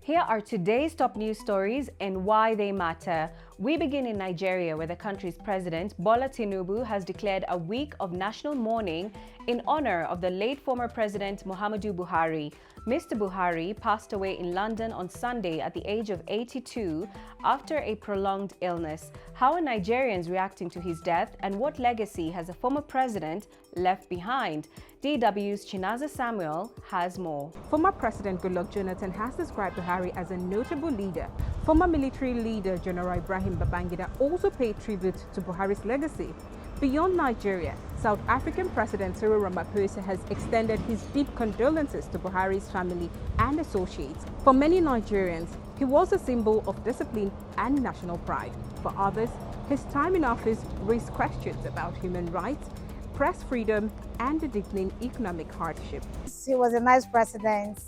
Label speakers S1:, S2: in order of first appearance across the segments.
S1: Here are today's top news stories and why they matter. We begin in Nigeria, where the country's president, Bola Tinubu, has declared a week of national mourning in honor of the late former president, Muhammadu Buhari. Mr. Buhari passed away in London on Sunday at the age of 82 after a prolonged illness. How are Nigerians reacting to his death, and what legacy has a former president left behind? DW's Chinaza Samuel has more.
S2: Former President Goodluck Jonathan has described Buhari as a notable leader. Former military leader General Ibrahim Babangida also paid tribute to Buhari's legacy. Beyond Nigeria, South African President Cyril Ramaphosa has extended his deep condolences to Buhari's family and associates. For many Nigerians, he was a symbol of discipline and national pride. For others, his time in office raised questions about human rights, press freedom, and the deepening economic hardship.
S3: He was a nice president,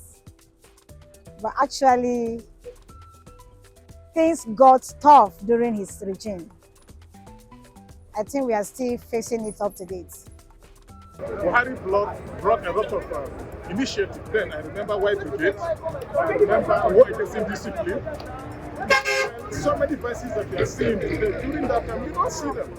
S3: but actually things got tough during his regime. I think we are still facing it up to date.
S4: Buhari brought a lot of initiative then. I remember White Brigade, I remember workers' discipline. So many vices that we are seeing today, during that time, we don't see them.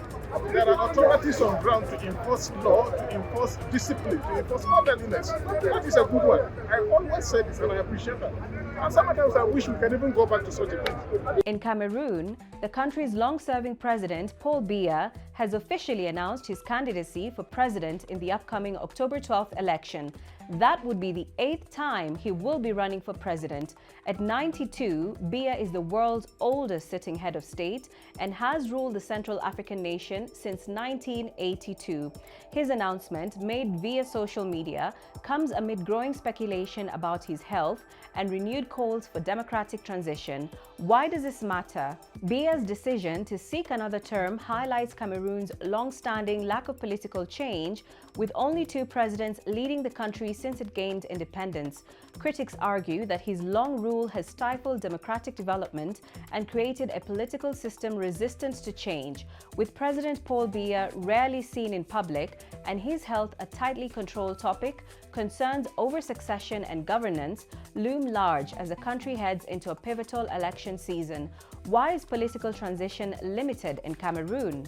S4: There are authorities on ground to enforce law, to enforce discipline, to enforce orderliness. That is a good one. I always say this and I appreciate that. And sometimes I wish we can even go back to such a thing.
S1: In Cameroon, the country's long-serving president, Paul Biya, has officially announced his candidacy for president in the upcoming October 12th election. That would be the 8th time he will be running for president. At 92, Biya is the world's oldest sitting head of state and has ruled the Central African nation since 1982. His announcement, made via social media, comes amid growing speculation about his health and renewed calls for democratic transition. Why does this matter? Biya's decision to seek another term highlights Cameroon's long-standing lack of political change, with only 2 presidents leading the country since it gained independence. Critics argue that his long rule has stifled democratic development and created a political system resistant to change. With President Paul Biya rarely seen in public and his health a tightly controlled topic, concerns over succession and governance loom large as the country heads into a pivotal election season. Why is political transition limited in Cameroon?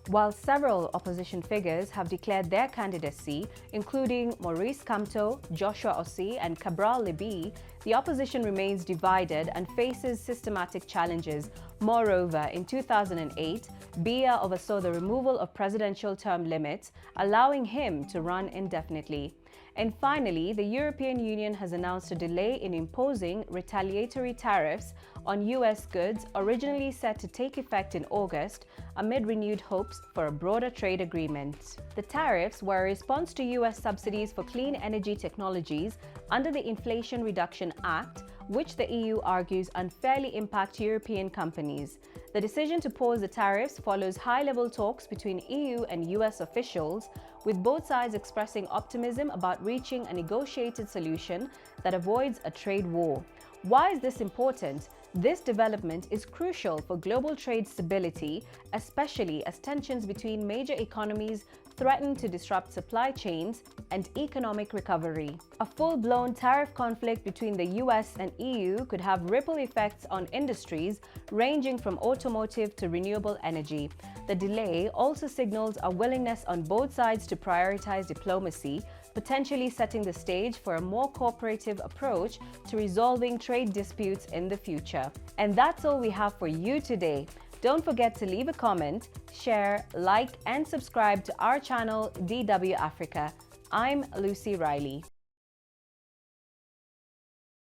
S1: While several opposition figures have declared their candidacy, including Maurice Kamto, Joshua Osei, and Cabral Libi, the opposition remains divided and faces systematic challenges. Moreover, in 2008, Biya oversaw the removal of presidential term limits, allowing him to run indefinitely. And finally, the European Union has announced a delay in imposing retaliatory tariffs on U.S. goods originally set to take effect in August, amid renewed hopes for a broader trade agreement. The tariffs were a response to U.S. subsidies for clean energy technologies under the Inflation Reduction Act, which the EU argues unfairly impact European companies. The decision to pause the tariffs follows high-level talks between EU and US officials, with both sides expressing optimism about reaching a negotiated solution that avoids a trade war. Why is this important? This development is crucial for global trade stability, especially as tensions between major economies threaten to disrupt supply chains and economic recovery. A full-blown tariff conflict between the US and EU could have ripple effects on industries ranging from automotive to renewable energy. The delay also signals a willingness on both sides to prioritize diplomacy, potentially setting the stage for a more cooperative approach to resolving trade disputes in the future. And that's all we have for you today. Don't forget to leave a comment, share, like, and subscribe to our channel DW Africa. I'm Lucy Riley.